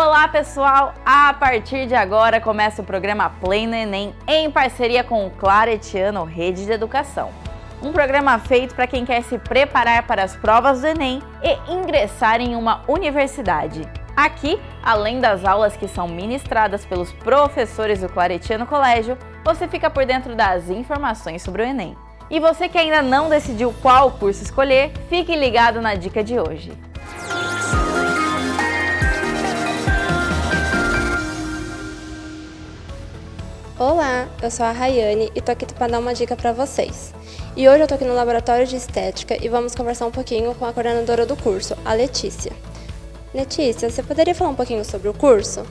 Olá pessoal, a partir de agora começa o programa Play no Enem em parceria com o Claretiano Rede de Educação. Um programa feito para quem quer se preparar para as provas do Enem e ingressar em uma universidade. Aqui, além das aulas que são ministradas pelos professores do Claretiano Colégio, você fica por dentro das informações sobre o Enem. E você que ainda não decidiu qual curso escolher, fique ligado na dica de hoje. Olá, eu sou a Rayane e tô aqui para dar uma dica para vocês. E hoje eu tô aqui no Laboratório de Estética e vamos conversar um pouquinho com a coordenadora do curso, a Letícia. Letícia, você poderia falar um pouquinho sobre o curso?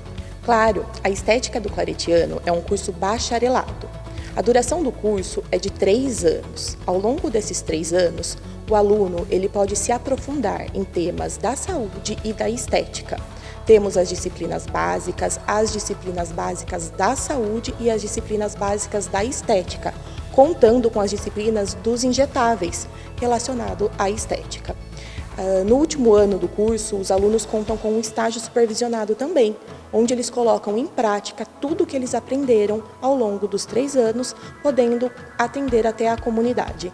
Claro, a Estética do Claretiano é um curso bacharelado. A duração do curso é de 3 anos. Ao longo desses 3 anos, o aluno ele pode se aprofundar em temas da saúde e da estética. Temos as disciplinas básicas da saúde e as disciplinas básicas da estética, contando com as disciplinas dos injetáveis relacionado à estética. No último ano do curso, os alunos contam com um estágio supervisionado também, onde eles colocam em prática tudo o que eles aprenderam ao longo dos 3 anos, podendo atender até a comunidade.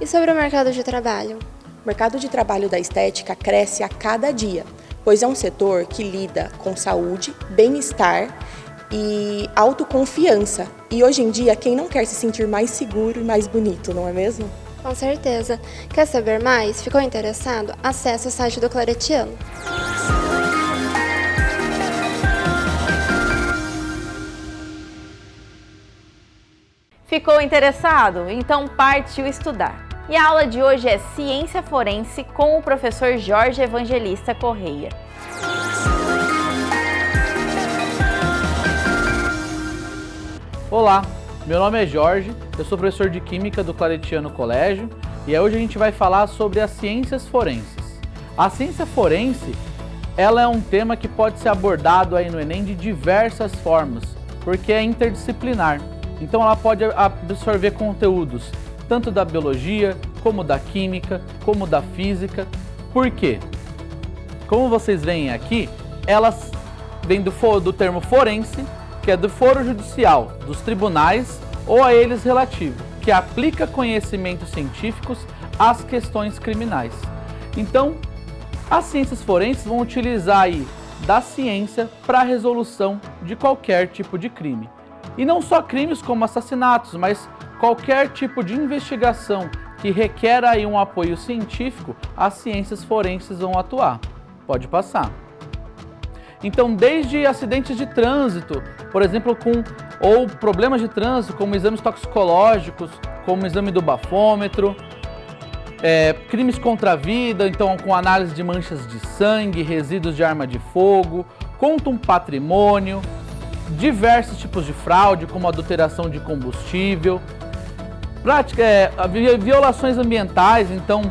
E sobre o mercado de trabalho? O mercado de trabalho da estética cresce a cada dia, pois é um setor que lida com saúde, bem-estar e autoconfiança. E hoje em dia, quem não quer se sentir mais seguro e mais bonito, não é mesmo? Com certeza. Quer saber mais? Ficou interessado? Acesse o site do Claretiano. Ficou interessado? Então partiu estudar. E a aula de hoje é Ciência Forense com o professor Jorge Evangelista Correia. Olá, meu nome é Jorge, eu sou professor de Química do Claretiano Colégio e hoje a gente vai falar sobre as ciências forenses. A ciência forense, ela é um tema que pode ser abordado aí no Enem de diversas formas, porque é interdisciplinar. Então ela pode absorver conteúdos tanto da biologia, como da química, como da física. Por quê? Como vocês veem aqui, elas vêm do termo forense, que é do foro judicial, dos tribunais ou a eles relativo, que aplica conhecimentos científicos às questões criminais. Então, as ciências forenses vão utilizar aí da ciência para a resolução de qualquer tipo de crime. E não só crimes como assassinatos, mas qualquer tipo de investigação que requer aí um apoio científico, as ciências forenses vão atuar. Pode passar. Então, desde acidentes de trânsito, por exemplo, ou problemas de trânsito, como exames toxicológicos, como o exame do bafômetro, crimes contra a vida, então com análise de manchas de sangue, resíduos de arma de fogo, contra um patrimônio, diversos tipos de fraude, como adulteração de combustível, violações ambientais, então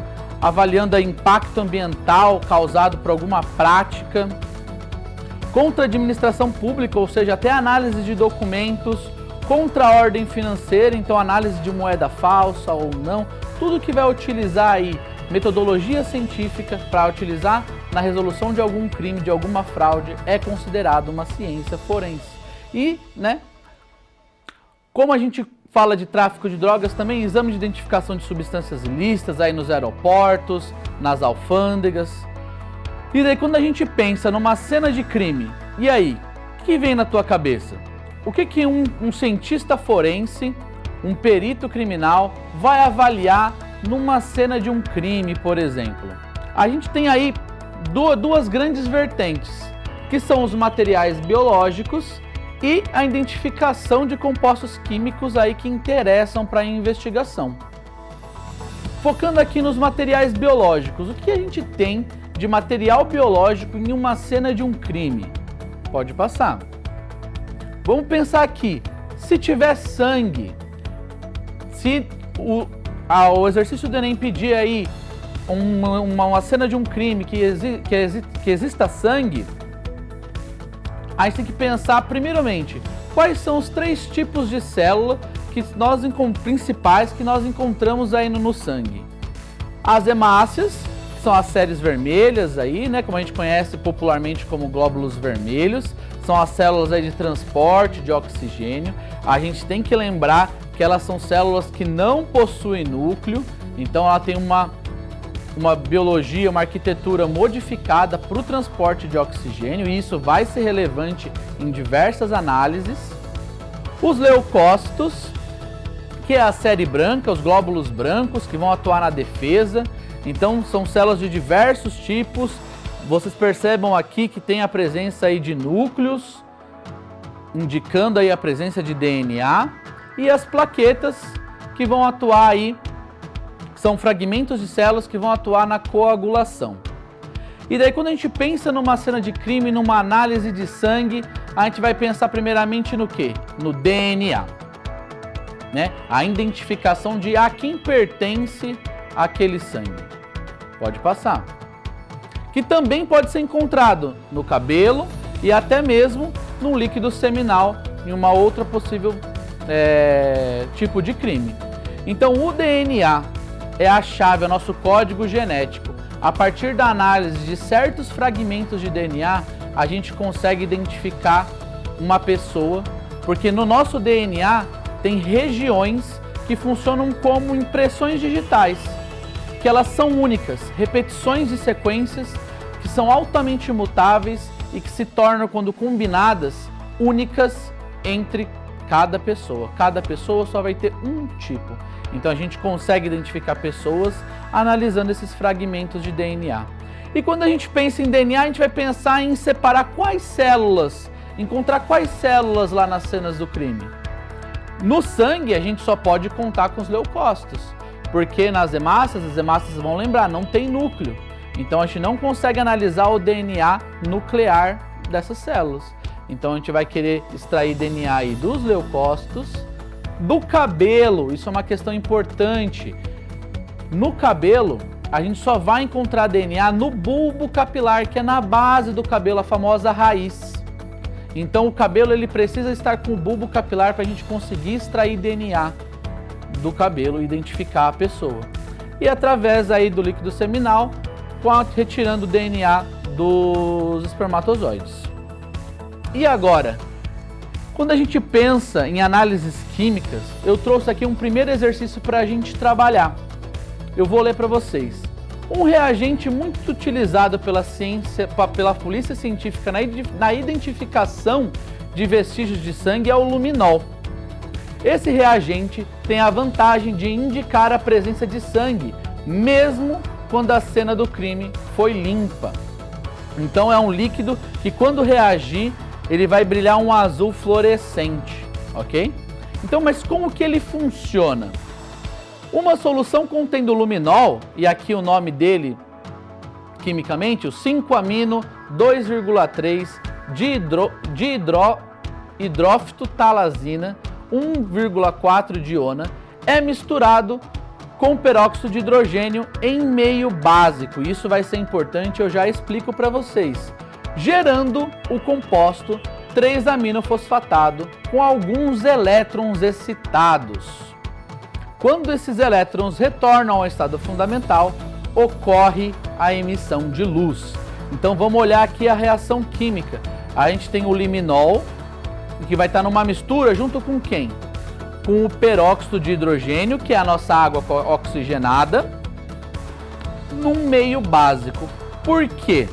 avaliando o impacto ambiental causado por alguma prática, contra a administração pública, ou seja, até análise de documentos, contra a ordem financeira, então análise de moeda falsa ou não, tudo que vai utilizar aí metodologia científica para utilizar na resolução de algum crime, de alguma fraude, é considerado uma ciência forense. E, como a gente fala de tráfico de drogas, também exame de identificação de substâncias ilícitas aí nos aeroportos, nas alfândegas. E daí quando a gente pensa numa cena de crime, e aí, o que vem na tua cabeça? O que um cientista forense, um perito criminal, vai avaliar numa cena de um crime, por exemplo? A gente tem aí duas grandes vertentes, que são os materiais biológicos e a identificação de compostos químicos aí que interessam para a investigação. Focando aqui nos materiais biológicos, o que a gente tem de material biológico em uma cena de um crime? Pode passar. Vamos pensar aqui, se tiver sangue, se o exercício do Enem pedir aí uma cena de um crime que exista sangue, a gente tem que pensar primeiramente, quais são os 3 tipos de célula principais que nós encontramos aí no sangue? As hemácias, são as séries vermelhas aí, né, como a gente conhece popularmente como glóbulos vermelhos, são as células aí de transporte de oxigênio. A gente tem que lembrar que elas são células que não possuem núcleo, então ela tem uma biologia, uma arquitetura modificada para o transporte de oxigênio, e isso vai ser relevante em diversas análises. Os leucócitos, que é a série branca, os glóbulos brancos, que vão atuar na defesa. Então são células de diversos tipos. Vocês percebam aqui que tem a presença aí de núcleos, indicando aí a presença de DNA, e as plaquetas, que vão atuar aí, são fragmentos de células que vão atuar na coagulação. E daí quando a gente pensa numa cena de crime, numa análise de sangue, a gente vai pensar primeiramente no quê? No DNA, né? A identificação de a quem pertence aquele sangue. Pode passar. Que também pode ser encontrado no cabelo e até mesmo no líquido seminal, em uma outra possível tipo de crime. Então o DNA é a chave, é o nosso código genético. A partir da análise de certos fragmentos de DNA, a gente consegue identificar uma pessoa, porque no nosso DNA tem regiões que funcionam como impressões digitais, que elas são únicas, repetições de sequências que são altamente imutáveis e que se tornam, quando combinadas, únicas entre cada pessoa. Cada pessoa só vai ter um tipo. Então a gente consegue identificar pessoas analisando esses fragmentos de DNA. E quando a gente pensa em DNA, a gente vai pensar em separar quais células, encontrar quais células lá nas cenas do crime. No sangue, a gente só pode contar com os leucócitos, porque nas hemácias, as hemácias vão lembrar, não tem núcleo. Então a gente não consegue analisar o DNA nuclear dessas células. Então a gente vai querer extrair DNA aí dos leucócitos, do cabelo. Isso é uma questão importante. No cabelo, a gente só vai encontrar DNA no bulbo capilar, que é na base do cabelo, a famosa raiz. Então o cabelo ele precisa estar com o bulbo capilar para a gente conseguir extrair DNA do cabelo e identificar a pessoa. E através aí do líquido seminal, retirando o DNA dos espermatozoides. E agora, quando a gente pensa em análises químicas, eu trouxe aqui um primeiro exercício para a gente trabalhar. Eu vou ler para vocês. Um reagente muito utilizado pela polícia científica na identificação de vestígios de sangue é o luminol. Esse reagente tem a vantagem de indicar a presença de sangue, mesmo quando a cena do crime foi limpa. Então é um líquido que, quando reagir, ele vai brilhar um azul fluorescente, ok? Então, mas como que ele funciona? Uma solução contendo luminol, e aqui o nome dele, quimicamente, o 5-amino 2,3 hidrófitotalazina 1,4 diona, é misturado com peróxido de hidrogênio em meio básico. Isso vai ser importante, eu já explico para vocês. Gerando o composto 3-aminofosfatado com alguns elétrons excitados. Quando esses elétrons retornam ao estado fundamental, ocorre a emissão de luz. Então vamos olhar aqui a reação química. A gente tem o liminol, que vai estar numa mistura junto com quem? Com o peróxido de hidrogênio, que é a nossa água oxigenada, num meio básico. Por quê?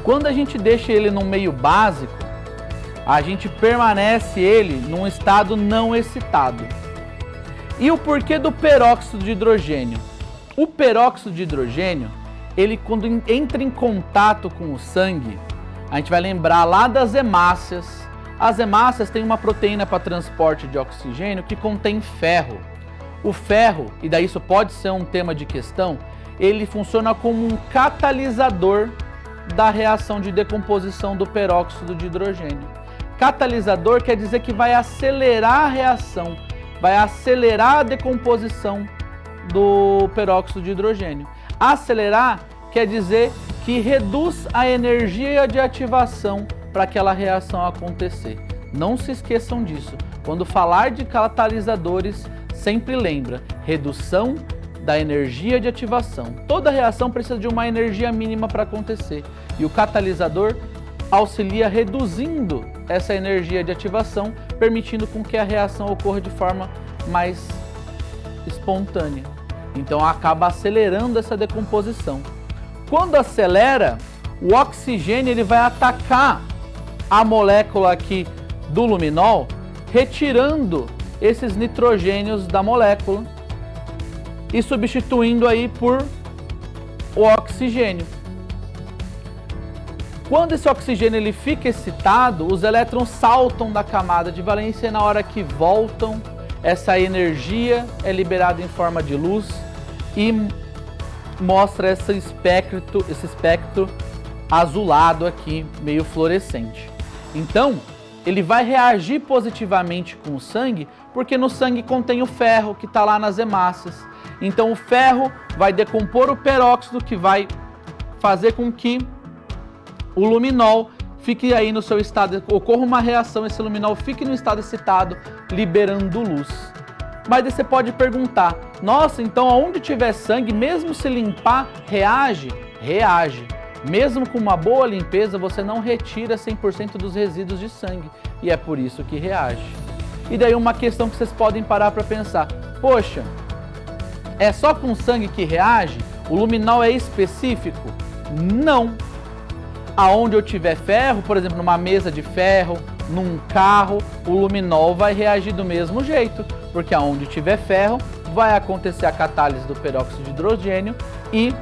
Quando a gente deixa ele num meio básico, a gente permanece ele num estado não excitado. E o porquê do peróxido de hidrogênio? O peróxido de hidrogênio, ele quando entra em contato com o sangue, a gente vai lembrar lá das hemácias. As hemácias têm uma proteína para transporte de oxigênio que contém ferro. O ferro, e daí isso pode ser um tema de questão, ele funciona como um catalisador da reação de decomposição do peróxido de hidrogênio. Catalisador quer dizer que vai acelerar a reação, vai acelerar a decomposição do peróxido de hidrogênio. Acelerar quer dizer que reduz a energia de ativação para aquela reação acontecer. Não se esqueçam disso. Quando falar de catalisadores, sempre lembra, redução da energia de ativação. Toda reação precisa de uma energia mínima para acontecer e o catalisador auxilia reduzindo essa energia de ativação, permitindo com que a reação ocorra de forma mais espontânea. Então acaba acelerando essa decomposição. Quando acelera, o oxigênio ele vai atacar a molécula aqui do luminol, retirando esses nitrogênios da molécula e substituindo aí por o oxigênio. Quando esse oxigênio ele fica excitado, os elétrons saltam da camada de valência e na hora que voltam, essa energia é liberada em forma de luz e mostra esse espectro azulado aqui, meio fluorescente. Então, ele vai reagir positivamente com o sangue, porque no sangue contém o ferro que está lá nas hemácias. Então o ferro vai decompor o peróxido, que vai fazer com que o luminol fique aí no seu estado, ocorra uma reação, esse luminol fique no estado excitado, liberando luz. Mas aí você pode perguntar, nossa, então aonde tiver sangue, mesmo se limpar, reage? Reage. Mesmo com uma boa limpeza, você não retira 100% dos resíduos de sangue. E é por isso que reage. E daí uma questão que vocês podem parar para pensar. Poxa, é só com sangue que reage? O luminol é específico? Não. Aonde eu tiver ferro, por exemplo, numa mesa de ferro, num carro, o luminol vai reagir do mesmo jeito. Porque aonde tiver ferro, vai acontecer a catálise do peróxido de hidrogênio e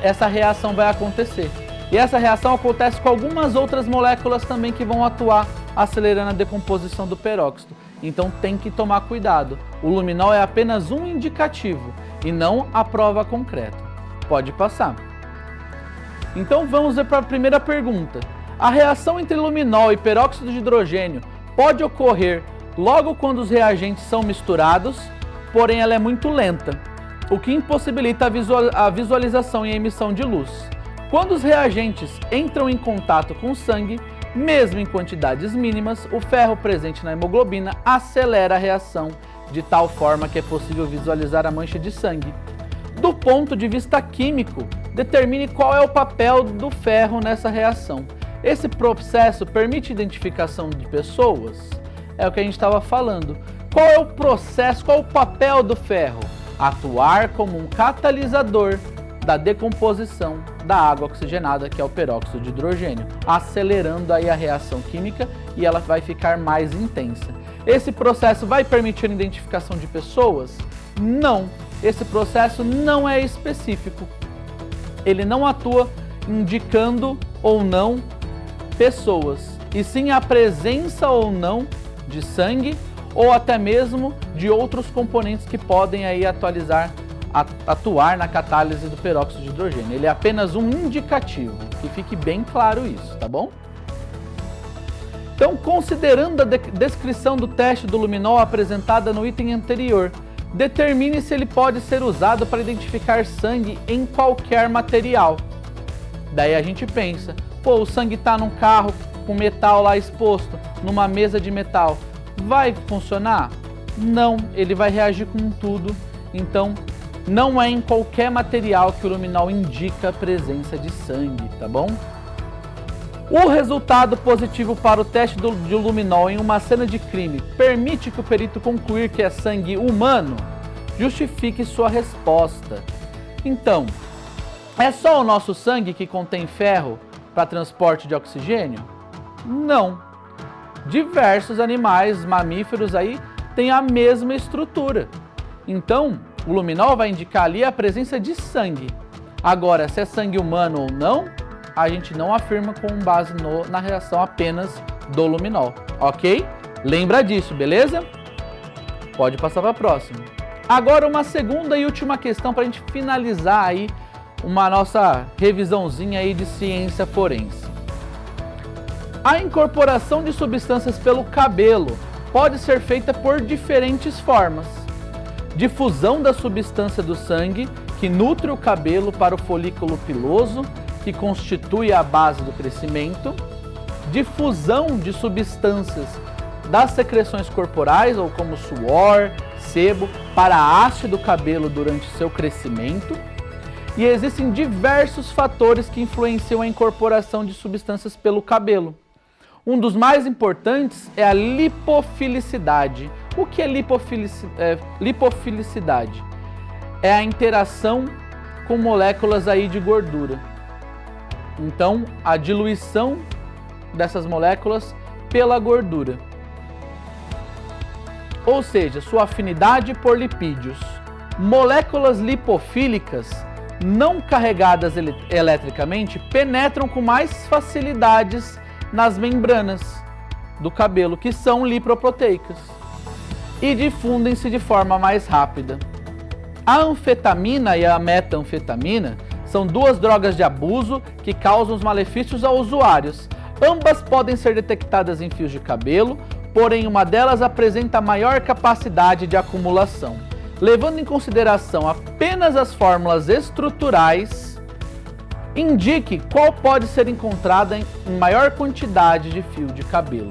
essa reação vai acontecer. E essa reação acontece com algumas outras moléculas também que vão atuar acelerando a decomposição do peróxido. Então tem que tomar cuidado. O luminol é apenas um indicativo e não a prova concreta. Pode passar. Então vamos ver para a primeira pergunta. A reação entre luminol e peróxido de hidrogênio pode ocorrer logo quando os reagentes são misturados, porém ela é muito lenta, o que impossibilita a visualização e a emissão de luz. Quando os reagentes entram em contato com o sangue, mesmo em quantidades mínimas, o ferro presente na hemoglobina acelera a reação de tal forma que é possível visualizar a mancha de sangue. Do ponto de vista químico, determine qual é o papel do ferro nessa reação. Esse processo permite identificação de pessoas? É o que a gente estava falando. Qual é o processo, qual é o papel do ferro? Atuar como um catalisador da decomposição da água oxigenada, que é o peróxido de hidrogênio, acelerando aí a reação química e ela vai ficar mais intensa. Esse processo vai permitir a identificação de pessoas? Não. Esse processo não é específico. Ele não atua indicando ou não pessoas, e sim a presença ou não de sangue ou até mesmo de outros componentes que podem aí atuar na catálise do peróxido de hidrogênio. Ele é apenas um indicativo, que fique bem claro isso, tá bom? Então, considerando a descrição do teste do luminol apresentada no item anterior, determine se ele pode ser usado para identificar sangue em qualquer material. Daí a gente pensa, pô, o sangue está num carro com metal lá exposto, numa mesa de metal, vai funcionar? Não, ele vai reagir com tudo. Então, não é em qualquer material que o luminol indica a presença de sangue, tá bom? O resultado positivo para o teste de luminol em uma cena de crime permite que o perito concluir que é sangue humano? Justifique sua resposta. Então, é só o nosso sangue que contém ferro para transporte de oxigênio? Não. Diversos animais, mamíferos aí, têm a mesma estrutura. Então, o luminol vai indicar ali a presença de sangue. Agora, se é sangue humano ou não, a gente não afirma com base na reação apenas do luminol, ok? Lembra disso, beleza? Pode passar para a próxima. Agora uma segunda e última questão para a gente finalizar aí uma nossa revisãozinha aí de ciência forense. A incorporação de substâncias pelo cabelo pode ser feita por diferentes formas. Difusão da substância do sangue que nutre o cabelo para o folículo piloso, que constitui a base do crescimento, difusão de substâncias das secreções corporais, ou como suor, sebo, para a haste do cabelo durante seu crescimento. E existem diversos fatores que influenciam a incorporação de substâncias pelo cabelo. Um dos mais importantes é a lipofilicidade. O que é lipofilicidade? É a interação com moléculas aí de gordura. Então, a diluição dessas moléculas pela gordura. Ou seja, sua afinidade por lipídios. Moléculas lipofílicas não carregadas eletricamente penetram com mais facilidades nas membranas do cabelo, que são lipoproteicas, e difundem-se de forma mais rápida. A anfetamina e a metanfetamina são duas drogas de abuso que causam os malefícios aos usuários. Ambas podem ser detectadas em fios de cabelo, porém uma delas apresenta maior capacidade de acumulação. Levando em consideração apenas as fórmulas estruturais, indique qual pode ser encontrada em maior quantidade de fio de cabelo.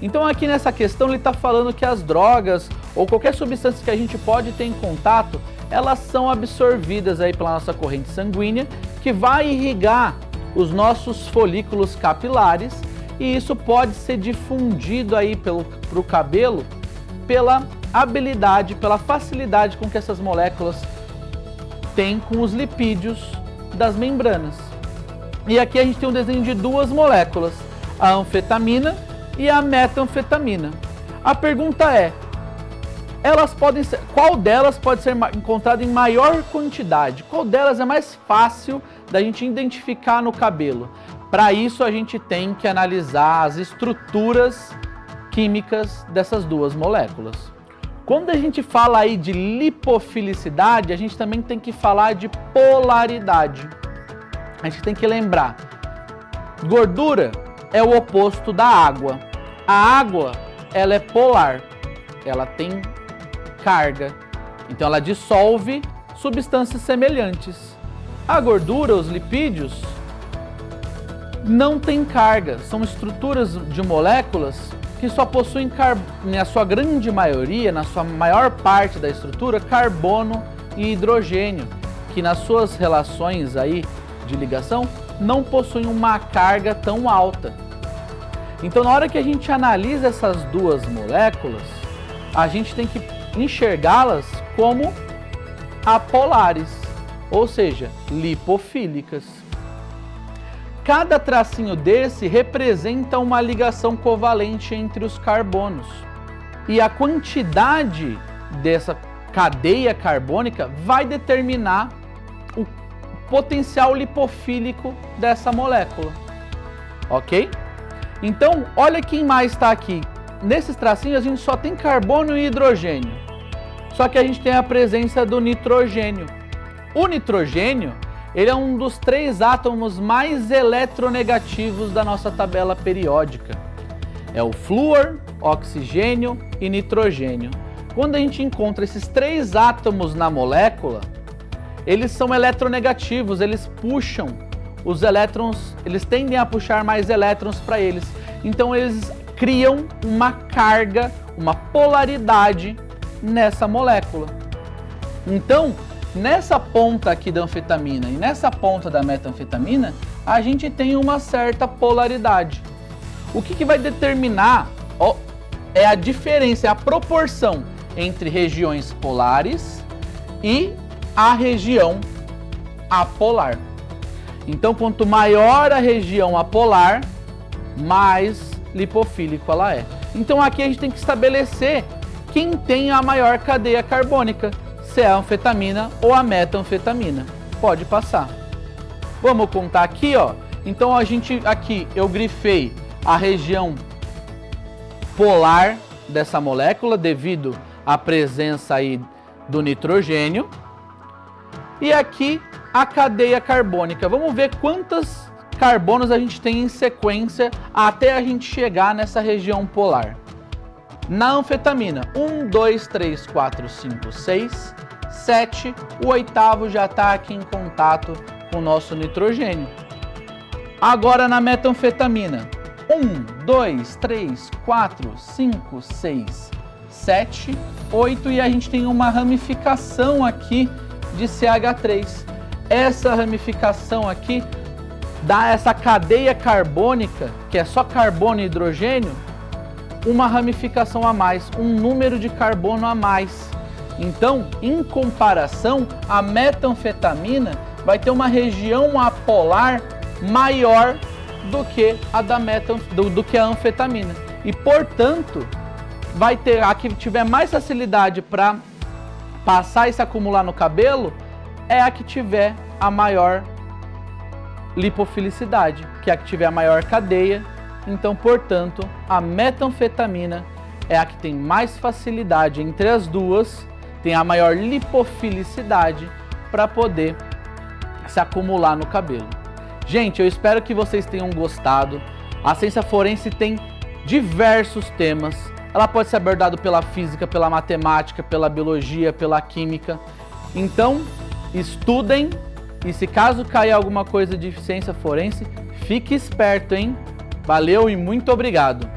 Então aqui nessa questão ele está falando que as drogas ou qualquer substância que a gente pode ter em contato, elas são absorvidas aí pela nossa corrente sanguínea, que vai irrigar os nossos folículos capilares, e isso pode ser difundido aí pro cabelo pela habilidade, pela facilidade com que essas moléculas têm com os lipídios das membranas. E aqui a gente tem um desenho de duas moléculas, a anfetamina e a metanfetamina. A pergunta é, qual delas pode ser encontrada em maior quantidade? Qual delas é mais fácil da gente identificar no cabelo? Para isso a gente tem que analisar as estruturas químicas dessas duas moléculas. Quando a gente fala aí de lipofilicidade, a gente também tem que falar de polaridade. A gente tem que lembrar, gordura é o oposto da água. A água, ela é polar, ela tem carga, então ela dissolve substâncias semelhantes. A gordura, os lipídios, não tem carga, são estruturas de moléculas que só possuem, na sua grande maioria, na sua maior parte da estrutura, carbono e hidrogênio, que nas suas relações aí de ligação não possuem uma carga tão alta. Então, na hora que a gente analisa essas duas moléculas, a gente tem que enxergá-las como apolares, ou seja, lipofílicas. Cada tracinho desse representa uma ligação covalente entre os carbonos. E a quantidade dessa cadeia carbônica vai determinar o potencial lipofílico dessa molécula. Ok? Então, olha quem mais está aqui. Nesses tracinhos a gente só tem carbono e hidrogênio. Só que a gente tem a presença do nitrogênio. O nitrogênio, ele é um dos 3 átomos mais eletronegativos da nossa tabela periódica. É o flúor, oxigênio e nitrogênio. Quando a gente encontra esses 3 átomos na molécula, eles são eletronegativos, eles puxam os elétrons, eles tendem a puxar mais elétrons para eles. Então eles criam uma carga, uma polaridade nessa molécula. Então, nessa ponta aqui da anfetamina e nessa ponta da metanfetamina, a gente tem uma certa polaridade. O que vai determinar é a diferença, é a proporção entre regiões polares e a região apolar. Então, quanto maior a região apolar, mais lipofílico ela é. Então, aqui a gente tem que estabelecer quem tem a maior cadeia carbônica, se é a anfetamina ou a metanfetamina. Pode passar. Vamos contar aqui, ó. Então, aqui eu grifei a região polar dessa molécula devido à presença aí do nitrogênio. E aqui a cadeia carbônica. Vamos ver quantos carbonos a gente tem em sequência até a gente chegar nessa região polar. Na anfetamina, 1, 2, 3, 4, 5, 6, 7. O oitavo já está aqui em contato com o nosso nitrogênio. Agora na metanfetamina, 1, 2, 3, 4, 5, 6, 7, 8 e a gente tem uma ramificação aqui de CH3. Essa ramificação aqui dá essa cadeia carbônica, que é só carbono e hidrogênio, uma ramificação a mais, um número de carbono a mais. Então, em comparação, a metanfetamina vai ter uma região apolar maior do que a do que a anfetamina. E, portanto, vai ter a que tiver mais facilidade para passar e se acumular no cabelo é a que tiver a maior lipofilicidade, que é a que tiver a maior cadeia. Então, portanto, a metanfetamina é a que tem mais facilidade entre as duas, tem a maior lipofilicidade para poder se acumular no cabelo. Gente, eu espero que vocês tenham gostado. A ciência forense tem diversos temas. Ela pode ser abordada pela física, pela matemática, pela biologia, pela química. Então, estudem e se caso cair alguma coisa de ciência forense, fique esperto, hein? Valeu e muito obrigado!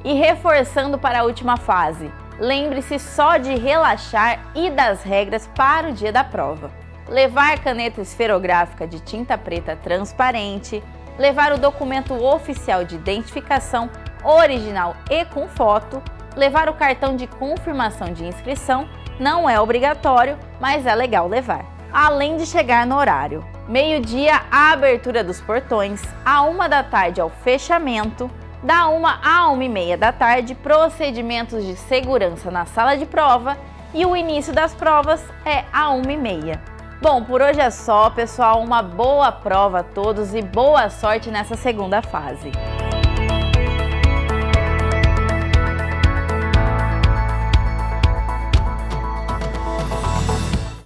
E reforçando para a última fase, lembre-se só de relaxar e das regras para o dia da prova. Levar caneta esferográfica de tinta preta transparente, levar o documento oficial de identificação original e com foto, levar o cartão de confirmação de inscrição, não é obrigatório, mas é legal levar. Além de chegar no horário. Meio-dia, a abertura dos portões, à 1 da tarde ao fechamento, da 1 à 1h30 da tarde, procedimentos de segurança na sala de prova e o início das provas é à 1h30. Bom, por hoje é só, pessoal. Uma boa prova a todos e boa sorte nessa segunda fase.